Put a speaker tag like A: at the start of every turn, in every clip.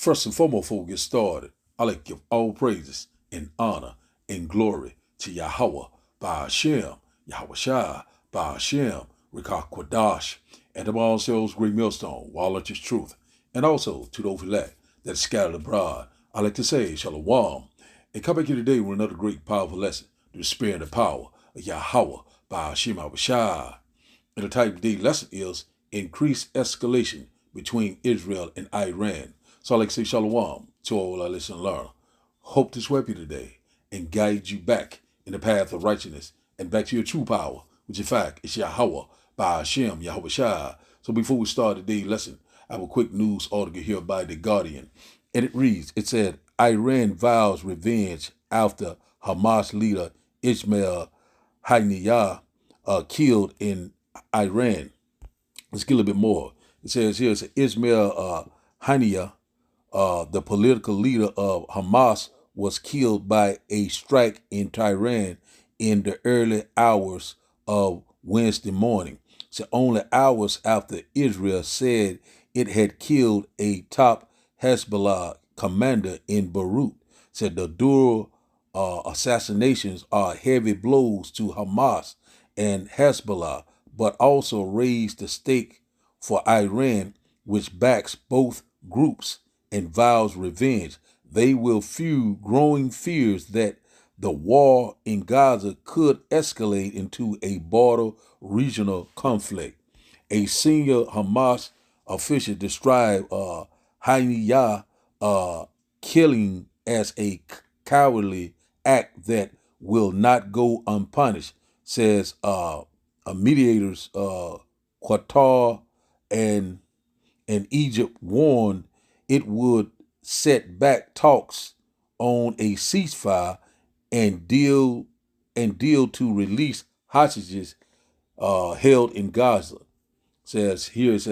A: First and foremost, before we get started, I like to give all praises and honor and glory to Yahweh, Ba'ashem, Yahweh Shai, Ba'ashem, Rikah Kwadash, and to all souls, great millstone, Wallet is truth, and also to those elect that is scattered abroad. I like to say, Shalom, and come back here today with another great, powerful lesson to the spirit and the power of Yahweh, Ba'ashem, Yahweh Shai. And the title of today's lesson is Increased Escalation Between Israel and Iran. So I like to say shalom to all our listeners and learners. Hope this will help you today and guide you back in the path of righteousness and back to your true power, which in fact is Yahweh, by Hashem, Yahweh Shai. So before we start today's lesson, I have a quick news article here by The Guardian. And it reads, it said, Iran vows revenge after Hamas leader Ismail Haniyeh killed in Iran. Let's get a little bit more. It says here, it's Ismail Haniyeh, the political leader of Hamas, was killed by a strike in Tehran in the early hours of Wednesday morning. So only hours after Israel said it had killed a top Hezbollah commander in Beirut. Said the dual assassinations are heavy blows to Hamas and Hezbollah, but also raised the stake for Iran, which backs both groups and vows revenge. They will fuel growing fears that the war in Gaza could escalate into a broader regional conflict. A senior Hamas official described Haniyeh killing as a cowardly act that will not go unpunished, says mediators Qatar and Egypt warned it would set back talks on a ceasefire and deal to release hostages held in Gaza. Says here is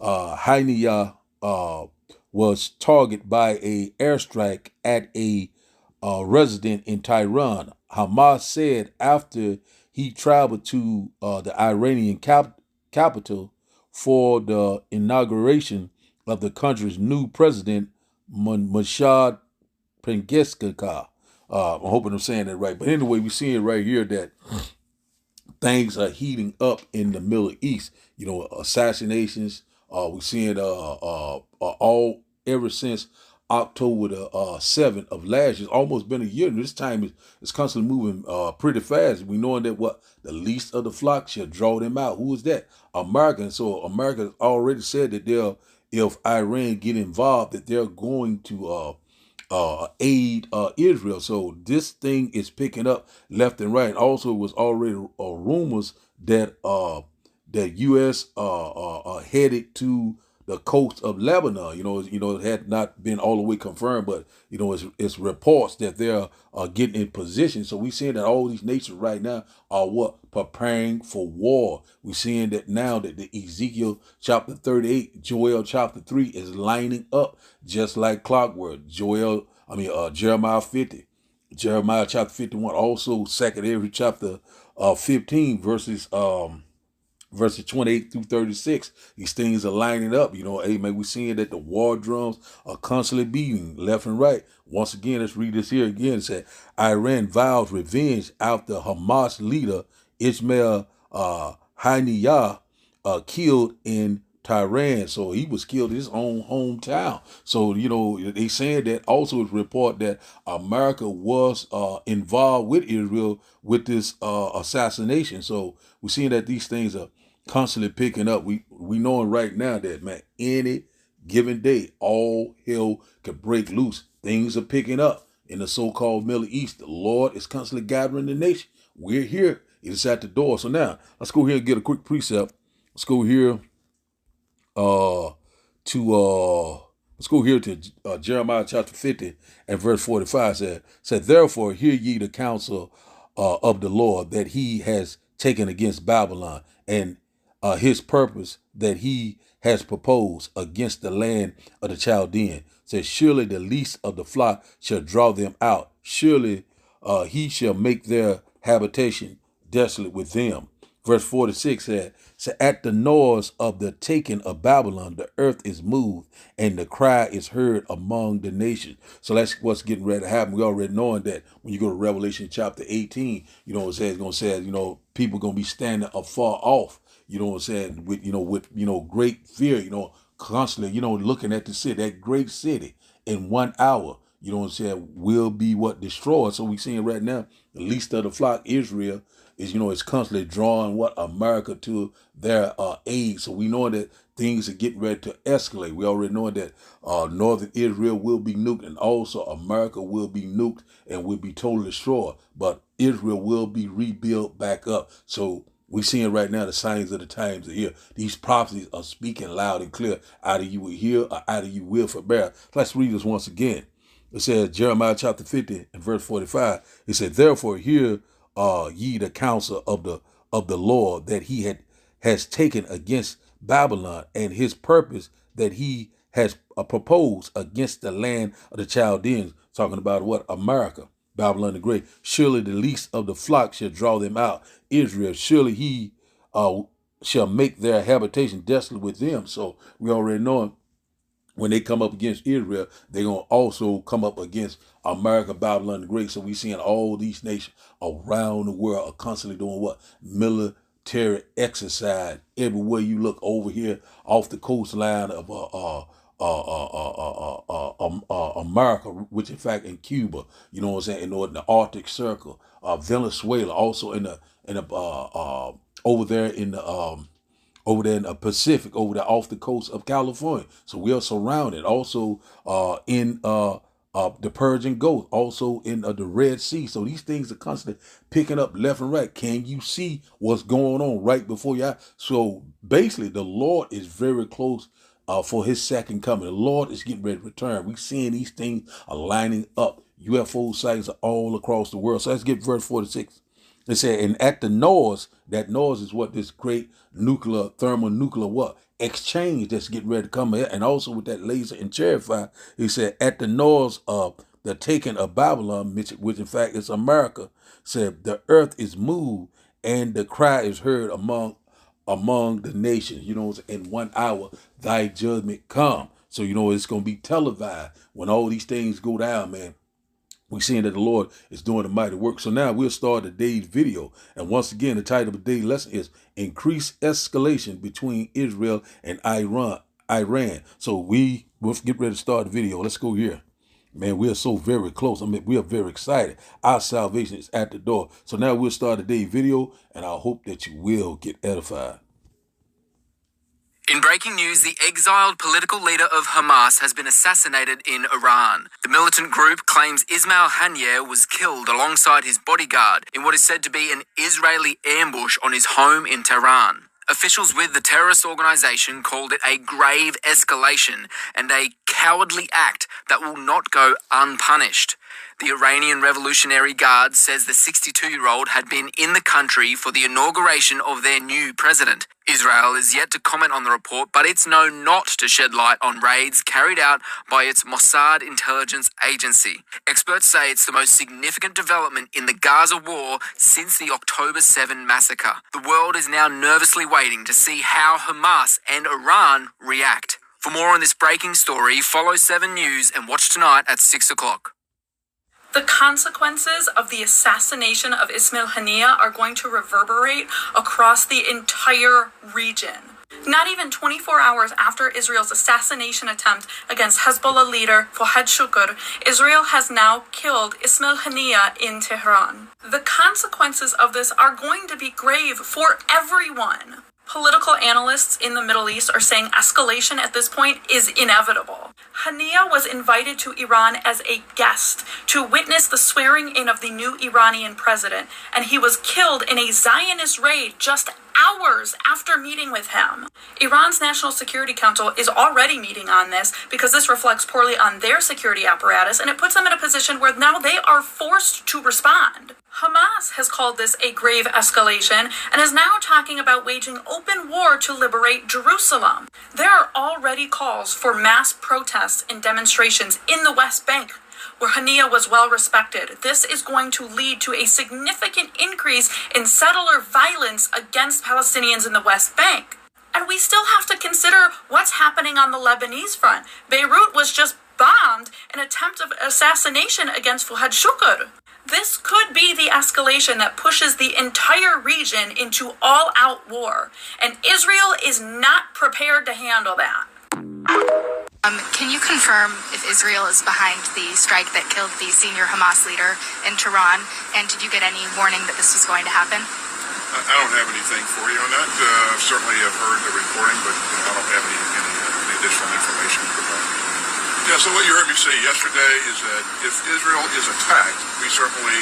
A: Haniyeh was targeted by a airstrike at a resident in Tehran. Hamas said after he traveled to the Iranian capital for the inauguration of the country's new president, Mashad Pengeskaka. I'm hoping I'm saying that right. But anyway, we're seeing right here that things are heating up in the Middle East. You know, assassinations. We're seeing all ever since October the 7th of last year. It's almost been a year. This time it's constantly moving pretty fast. We knowing that what the least of the flock shall draw them out. Who is that? America. And so America has already said that if Iran get involved, that they're going to aid Israel. So this thing is picking up left and right. Also, it was already rumors that that U.S. Headed to the coast of Lebanon. It had not been all the way confirmed, but it's reports that they're getting in position. So we're seeing that all these nations right now are preparing for war. We're seeing that now that the Ezekiel chapter 38, Joel chapter 3 is lining up just like clockwork. Jeremiah 50, Jeremiah chapter 51, also second Ezra chapter 15 verses 28 through 36. These things are lining up. Amen. We're seeing that the war drums are constantly beating left and right. Once again, let's read this here again. It said, Iran vows revenge after Hamas leader Ismail Haniyeh killed in Tehran. So he was killed in his own hometown. So, they said that also is report that America was involved with Israel with this assassination. So we're seeing that these things are constantly picking up. We knowing right now that, man, any given day, all hell could break loose. Things are picking up in the so-called Middle East. The Lord is constantly gathering the nation. We're here. It is at the door. So now let's go here and get a quick precept. Let's go here to Jeremiah chapter 50 and verse 45 said, therefore hear ye the counsel of the Lord that he has taken against Babylon, and his purpose that he has proposed against the land of the Chaldean. Says, surely the least of the flock shall draw them out. Surely he shall make their habitation desolate with them. Verse 46 said, so at the noise of the taking of Babylon, the earth is moved and the cry is heard among the nations. So that's what's getting ready to happen. We already knowing that when you go to Revelation chapter 18, it says, it's going to say, people going to be standing afar off, what I'm saying, with great fear, constantly, looking at the city, that great city in 1 hour, what I'm saying, will be what destroyed. So we seeing right now, the least of the flock, Israel, is constantly drawing America to their aid. So we know that things are getting ready to escalate. We already know that northern Israel will be nuked, and also America will be nuked and will be totally destroyed. But Israel will be rebuilt back up. So we're seeing right now the signs of the times are here. These prophecies are speaking loud and clear. Either you will hear or either you will forbear. Let's read this once again. It says, Jeremiah chapter 50 and verse 45. It said, therefore hear ye the counsel of the Lord that he has taken against Babylon, and his purpose that he has proposed against the land of the Chaldeans. Talking about what? America, Babylon the Great. Surely the least of the flock shall draw them out. Israel, surely he shall make their habitation desolate with them. So we already know when they come up against Israel, they're going to also come up against America, Babylon the Great. So we seeing all these nations around the world are constantly doing what? Military exercise. Everywhere you look over here off the coastline of America, which in fact in Cuba, what I'm saying, in the Arctic Circle, Venezuela, also in the over there in the Pacific, over there off the coast of California. So we are surrounded. Also in the Persian Gulf, also in the Red Sea. So these things are constantly picking up left and right. Can you see what's going on right before you? So basically, the Lord is very close for his second coming. The Lord is getting ready to return. We're seeing these things are lining up. UFO sightings are all across the world. So let's get verse 46. It said, and at the noise, that noise is what this great thermonuclear what? Exchange that's getting ready to come here. And also with that laser and chariot fire, he said, at the noise of the taking of Babylon, which in fact is America, said the earth is moved and the cry is heard among the nations. In 1 hour, thy judgment come. So, it's going to be televised when all these things go down, man. We're seeing that the Lord is doing a mighty work. So now we'll start today's video. And once again, the title of today's lesson is Increased Escalation Between Israel and Iran. So we'll get ready to start the video. Let's go here. Man, we are so very close. We are very excited. Our salvation is at the door. So now we'll start today's video, and I hope that you will get edified.
B: In breaking news, the exiled political leader of Hamas has been assassinated in Iran. The militant group claims Ismail Haniyeh was killed alongside his bodyguard in what is said to be an Israeli ambush on his home in Tehran. Officials with the terrorist organization called it a grave escalation and a cowardly act that will not go unpunished. The Iranian Revolutionary Guard says the 62-year-old had been in the country for the inauguration of their new president. Israel is yet to comment on the report, but it's known not to shed light on raids carried out by its Mossad intelligence agency. Experts say it's the most significant development in the Gaza war since the October 7 massacre. The world is now nervously waiting to see how Hamas and Iran react. For more on this breaking story, follow 7 News and watch tonight at 6 o'clock.
C: The consequences of the assassination of Ismail Haniyeh are going to reverberate across the entire region. Not even 24 hours after Israel's assassination attempt against Hezbollah leader Fouad Shukr, Israel has now killed Ismail Haniyeh in Tehran. The consequences of this are going to be grave for everyone. Political analysts in the Middle East are saying escalation at this point is inevitable. Haniyeh was invited to Iran as a guest to witness the swearing in of the new Iranian president, and he was killed in a Zionist raid just hours after meeting with him. Iran's National Security Council is already meeting on this because this reflects poorly on their security apparatus, and it puts them in a position where now they are forced to respond. Hamas has called this a grave escalation and is now talking about waging open war to liberate Jerusalem. There are already calls for mass protests and demonstrations in the West Bank. where Hania was well respected. This is going to lead to a significant increase in settler violence against Palestinians in the West Bank. And we still have to consider what's happening on the Lebanese front. Beirut was just bombed in an attempt of assassination against Fuad Shukr. This could be the escalation that pushes the entire region into all-out war, and Israel is not prepared to handle that.
D: Can you confirm if Israel is behind the strike that killed the senior Hamas leader in Tehran, and did you get any warning that this was going to happen?
E: I don't have anything for you on that. Certainly have heard the reporting, but I don't have any additional information to provide. Yeah, so what you heard me say yesterday is that if Israel is attacked, we certainly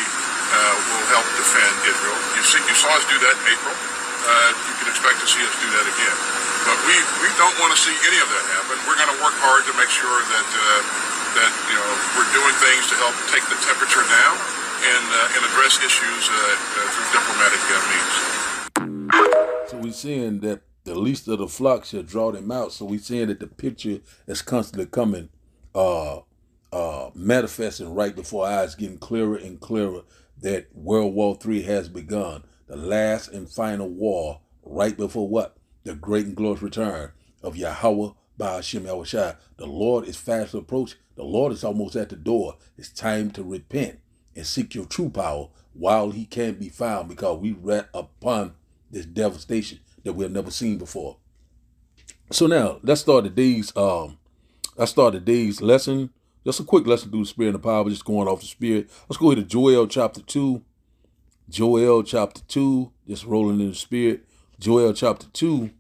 E: will help defend Israel. You saw us do that in April. You can expect to see us do that again. But we don't want to see any of that happen. We're going to work hard to make sure that we're doing things to help take the temperature down and address issues through diplomatic means.
A: So we're seeing that the least of the flock shall draw them out. So we're seeing that the picture is constantly coming, manifesting right before our eyes, getting clearer and clearer that World War III has begun. The last and final war, right before what? The great and glorious return of Yahweh Ba'ashem Yahushua. The Lord is fast approaching. The Lord is almost at the door. It's time to repent and seek your true power while he can't be found, because we read upon this devastation that we have never seen before. So now let's start today's lesson. Just a quick lesson through the Spirit and the power, just going off the Spirit. Let's go to Joel chapter 2. Joel chapter 2, just rolling in the Spirit. Joel chapter 2.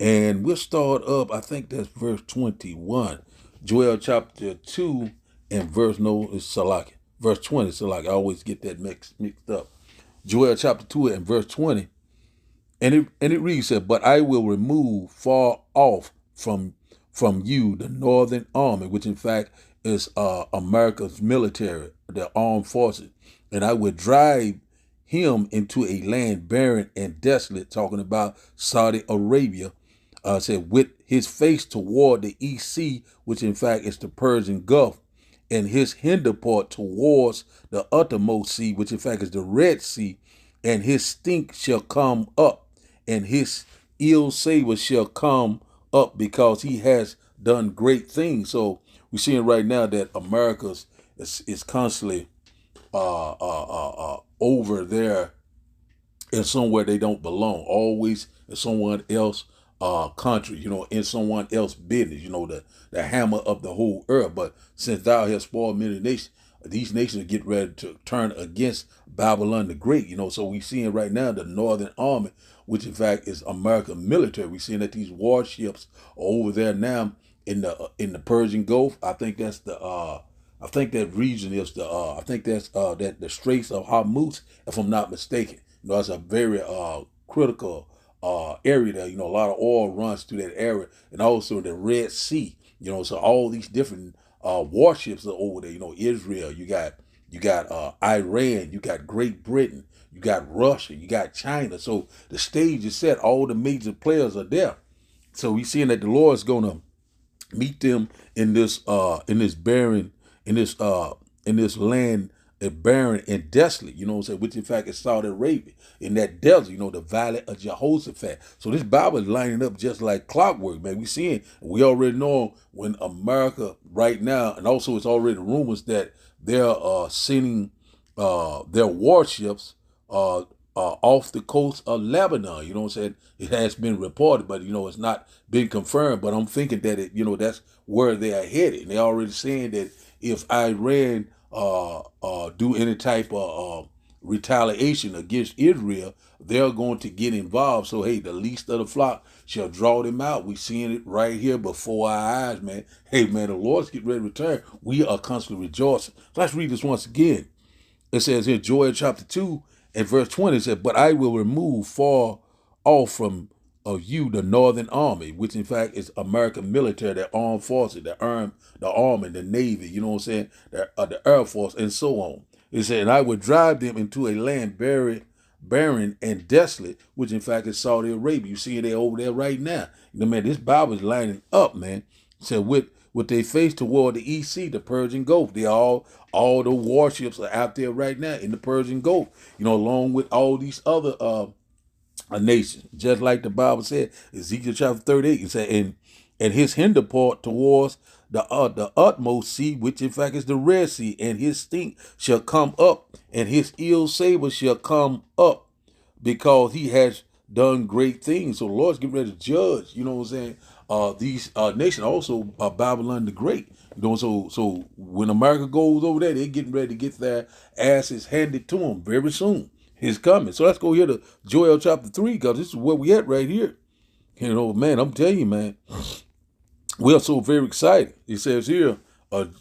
A: And we'll start up, I think that's verse 21. Joel chapter 2 and verse 20, Salaki. I always get that mixed up. Joel chapter 2 and verse 20. And it reads, said, but I will remove far off from you the northern army, which in fact is America's military, the armed forces. And I will drive him into a land barren and desolate, talking about Saudi Arabia, said, with his face toward the East Sea, which in fact is the Persian Gulf, and his hinder part towards the uttermost sea, which in fact is the Red Sea, and his stink shall come up, and his ill savor shall come up, because he has done great things. So we're seeing right now that America is constantly over there in somewhere they don't belong, always in someone else country, in someone else's business, the hammer of the whole earth. But since thou hast spoiled many nations, these nations get ready to turn against Babylon the Great, so we seeing right now the Northern Army, which in fact is American military. We seeing that these warships are over there now in the Persian Gulf. I think that's I think that region is the Straits of Hormuz, if I'm not mistaken. It's a very critical area there. A lot of oil runs through that area, and also the Red Sea. So all these different warships are over there. Israel, you got Iran, you got Great Britain, you got Russia, you got China. So the stage is set. All the major players are there. So we seeing that the Lord is gonna meet them in this barren, in this land, barren and desolate, which in fact is Saudi Arabia, in that desert, the valley of Jehoshaphat. So this Bible is lining up just like clockwork, man. We already know when America right now, and also it's already rumors that they're sending their warships off the coast of Lebanon. It has been reported, but it's not been confirmed. But I'm thinking that that's where they are headed. And they're already saying that if Iran do any type of retaliation against Israel, they're going to get involved. So hey, the least of the flock shall draw them out. We seeing it right here before our eyes, man. Hey man, the Lord's getting ready to return. We are constantly rejoicing. So let's read this once again. It says here, Joel chapter 2 and verse 20, it says, but I will remove far off from you the northern army, which in fact is American military, the armed forces, the army, the navy, the air force, and so on. It said, and I would drive them into a land barren and desolate, which in fact is Saudi Arabia. You see it over there right now. Man, this Bible is lining up, man. It said, with with their face toward the East Sea, the Persian Gulf. They all the warships are out there right now in the Persian Gulf. Along with all these other nations, just like the Bible said, Ezekiel chapter 38. It said, and his hinder part towards the utmost sea, which in fact is the Red Sea, and his stink shall come up, and his ill savor shall come up, because he has done great things. So the Lord's getting ready to judge, these nations, also Babylon the Great. So when America goes over there, they're getting ready to get their asses handed to them very soon. His coming. So let's go here to Joel chapter 3, because this is where we at right here. Man, I'm telling you, man, we are so very excited. It says here,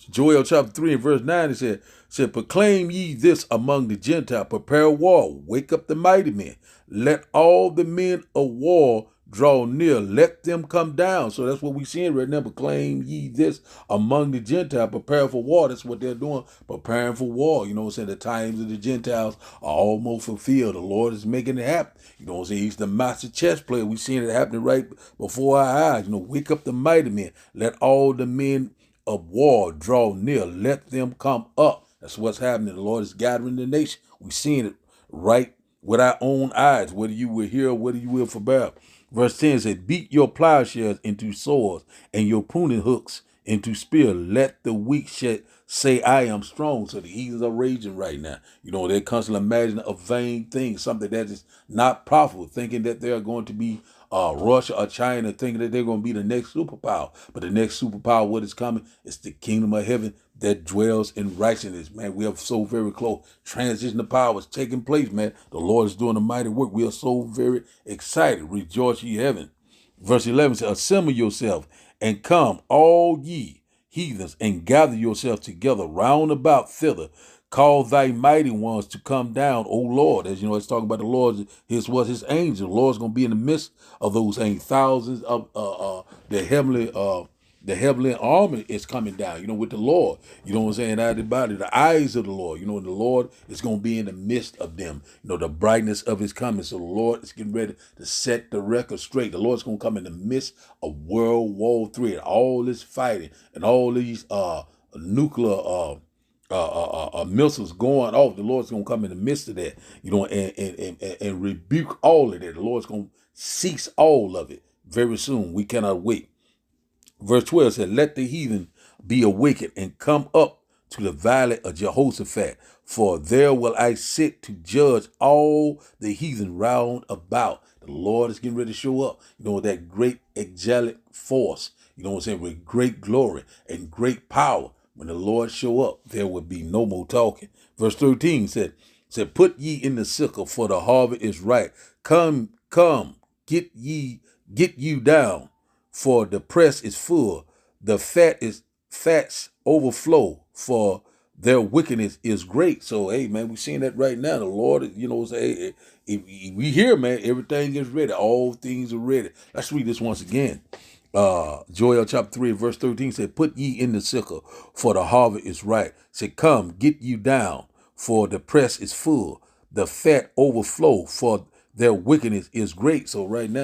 A: Joel chapter 3 and verse 9, it said, proclaim ye this among the Gentiles, prepare a war, wake up the mighty men, let all the men of war draw near, let them come down. So that's what we're seeing right now. Proclaim ye this among the Gentiles, prepare for war. That's what they're doing, preparing for war. The times of the Gentiles are almost fulfilled. The Lord is making it happen. He's the master chess player. We're seeing it happening right before our eyes. Wake up the mighty men, let all the men of war draw near, let them come up. That's what's happening. The Lord is gathering the nation. We're seeing it right with our own eyes, whether you will hear or whether you will forbear. Verse 10 says, beat your plowshares into swords and your pruning hooks into spear. Let the weak say, I am strong. So the heathens are raging right now. They're constantly imagining a vain thing, something that is not profitable, thinking that they're going to be Russia or China, thinking that they're going to be the next superpower. But the next superpower, what is coming, is the kingdom of heaven that dwells in righteousness. Man, we are so very close. Transition of power is taking place, man. The Lord is doing a mighty work. We are so very excited. Rejoice, ye heaven. Verse 11 says, assemble yourself and come, all ye heathens, and gather yourselves together round about thither. Call thy mighty ones to come down, O Lord. As it's talking about the Lord, his angel. The Lord's going to be in the midst of those angels. Thousands of the heavenly army is coming down, with the Lord. Everybody, the eyes of the Lord, the Lord is going to be in the midst of them, the brightness of his coming. So the Lord is getting ready to set the record straight. The Lord's going to come in the midst of World War III and all this fighting and all these nuclear missiles going off. The Lord's going to come in the midst of that, and rebuke all of that. The Lord's going to cease all of it very soon. We cannot wait. Verse 12 said, let the heathen be awakened and come up to the valley of Jehoshaphat, for there will I sit to judge all the heathen round about. The Lord is getting ready to show up, that great angelic force, with great glory and great power. When the Lord show up, there will be no more talking. Verse 13 said, put ye in the sickle, for the harvest is ripe. Come, get you down, for the press is full. The fats overflow, for their wickedness is great. So, hey, man, we're seeing that right now. The Lord, say, hey, we hear, man, everything is ready. All things are ready. Let's read this once again. Joel chapter 3 verse 13 said, put ye in the sickle, for the harvest is ripe. Say, come, get you down, for the press is full. The fat overflow, for their wickedness is great. So right now,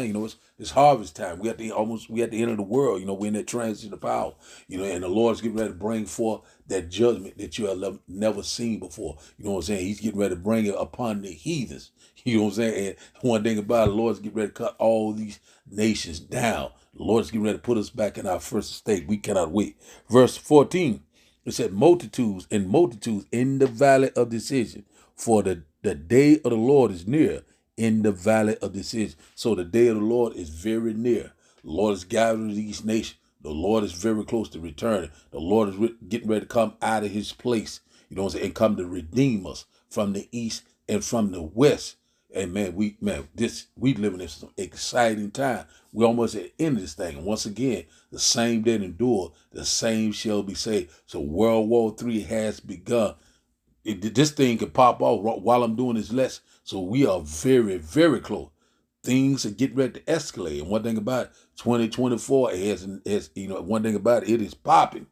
A: it's harvest time. We at the end of the world. We're in that transition of power. And the Lord's getting ready to bring forth that judgment that you have never seen before. He's getting ready to bring it upon the heathens. And one thing about it, the Lord's getting ready to cut all these nations down. The Lord's getting ready to put us back in our first state. We cannot wait. Verse 14, it said, multitudes and multitudes in the valley of decision, for the day of the Lord is near in the valley of decision. So the day of the Lord is very near. The Lord is gathering these nations. The Lord is very close to returning. The Lord is getting ready to come out of his place, and come to redeem us from the east and from the west. And man, we living in some exciting time. We're almost at the end of this thing. And once again, the same that endure, the same shall be saved. So World War III has begun. This thing could pop off while I'm doing this lesson. So we are very, very close. Things are getting ready to escalate. And one thing about 2024 one thing about it is popping.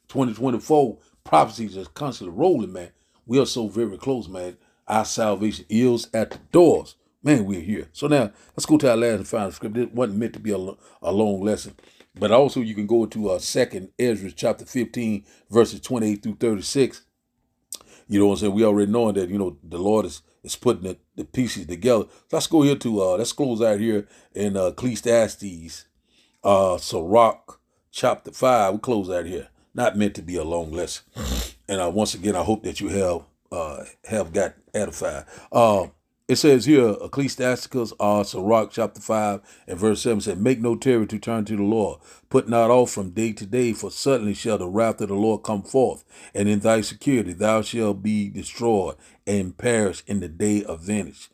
A: 2024 prophecies are constantly rolling, man. We are so very close, man. Our salvation is at the doors. Man, we're here. So now, let's go to our last and final script. It wasn't meant to be a long lesson. But also you can go to 2nd Ezra chapter 15, verses 28 through 36. You know what I'm saying? We already know that, the Lord is putting the pieces together. So let's go here to, let's close out here in Ecclesiastes, Sirach chapter 5. We close out here. Not meant to be a long lesson. And once again, I hope that you have got edified. It says here, Ecclesiasticus, Sirach chapter 5 and verse 7 said, make no terror to turn to the Lord. Put not off from day to day, for suddenly shall the wrath of the Lord come forth, and in thy security thou shalt be destroyed and perish in the day of vengeance.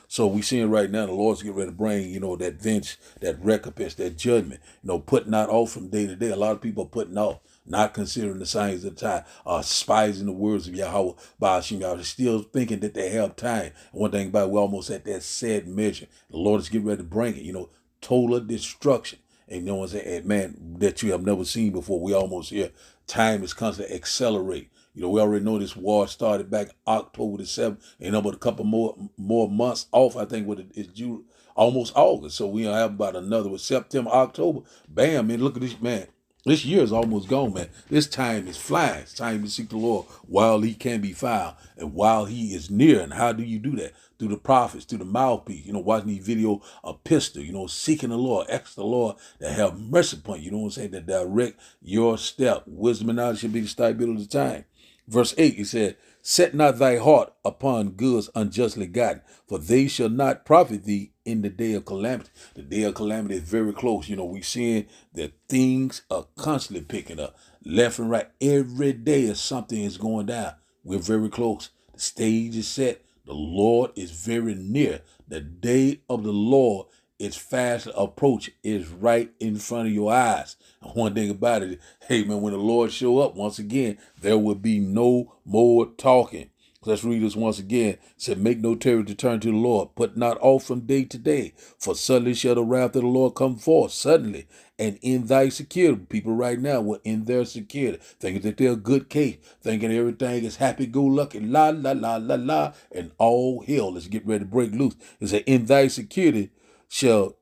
A: So we seeing right now the Lord's getting ready to bring, that vengeance, that recompense, that judgment. Put not off from day to day. A lot of people are putting off, not considering the signs of the time, despising the words of Yahweh, Ba'ashim Yahweh, still thinking that they have time. And one thing about it, we're almost at that sad measure. The Lord is getting ready to bring it, total destruction. And you know what I'm saying? And man, that you have never seen before. We almost here. Time is constantly accelerate. We already know this war started back October the 7th, but a couple more months off. I think it's June, almost August. So we have about another with September, October. Bam, man, look at this, man. This year is almost gone, man. This time is flying. It's time to seek the Lord while he can be found and while he is near. And how do you do that? Through the prophets, through the mouthpiece, watching these video epistle, seeking the Lord, ask the Lord to have mercy upon you, you know what I'm saying, to direct your step. Wisdom and knowledge should be the stability of the time. Verse 8, he said, set not thy heart upon goods unjustly gotten, for they shall not profit thee in the day of calamity. The day of calamity is very close. We seeing that things are constantly picking up. Left and right. Every day as something is going down. We're very close. The stage is set. The Lord is very near. The day of the Lord is fast approach, is right in front of your eyes. And one thing about it, hey man, when the Lord show up, once again, there will be no more talking. Let's read this once again. It said, make no terror to turn to the Lord. Put not off from day to day. For suddenly shall the wrath of the Lord come forth. Suddenly. And in thy security. People right now were in their security. Thinking that they're a good case. Thinking everything is happy-go-lucky. La, la, la, la, la. And all hell. Let's get ready to break loose. It said, in thy security shall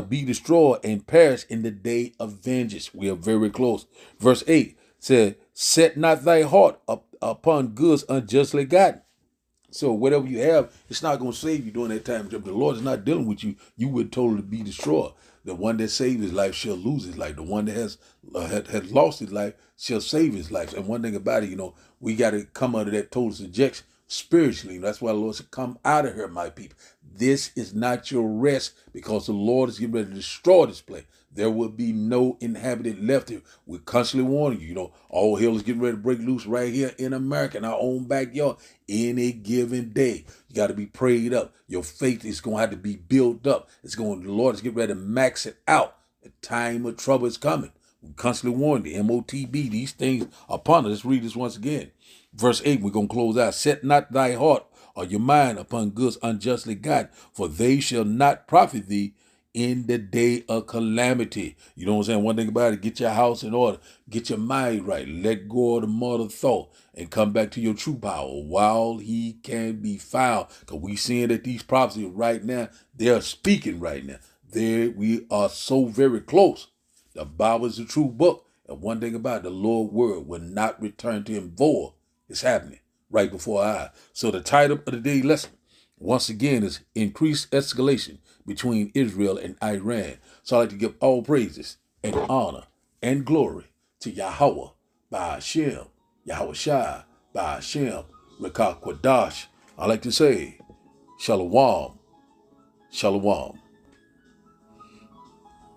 A: be destroyed and perish in the day of vengeance. We are very close. Verse 8 said, set not thy heart upon goods unjustly gotten. So whatever you have, it's not going to save you during that time. If the Lord is not dealing with you, you would totally be destroyed. The one that saved his life shall lose his life. The one that has lost his life shall save his life. And one thing about it, we got to come under that total subjection spiritually. That's why the Lord said, come out of here, my people. This is not your rest, because the Lord is getting ready to destroy this place. There will be no inhabitant left here. We're constantly warning you, all hell is getting ready to break loose right here in America, in our own backyard, any given day. You got to be prayed up. Your faith is going to have to be built up. The Lord is getting ready to max it out. The time of trouble is coming. We constantly warn the MOTB, these things upon us. Let's read this once again. Verse 8, we're going to close out. Set not thy heart or your mind upon goods unjustly gotten, for they shall not profit thee in the day of calamity. You know what I'm saying? One thing about it, get your house in order. Get your mind right. Let go of the mother thought and come back to your true power while he can be found. Because we seeing that these prophecies right now, they're speaking right now. We are so very close. The Bible is a true book. And one thing about it, the Lord's word will not return to him void. It's happening right before our eyes. So the title of the day lesson, once again, is Increased Escalation Between Israel and Iran. So I'd like to give all praises and honor and glory to Yahweh, Ba'ashim, Yahweh Shai, Ba'ashim, Rekah Kwadash. I like to say, Shalom, Shalom.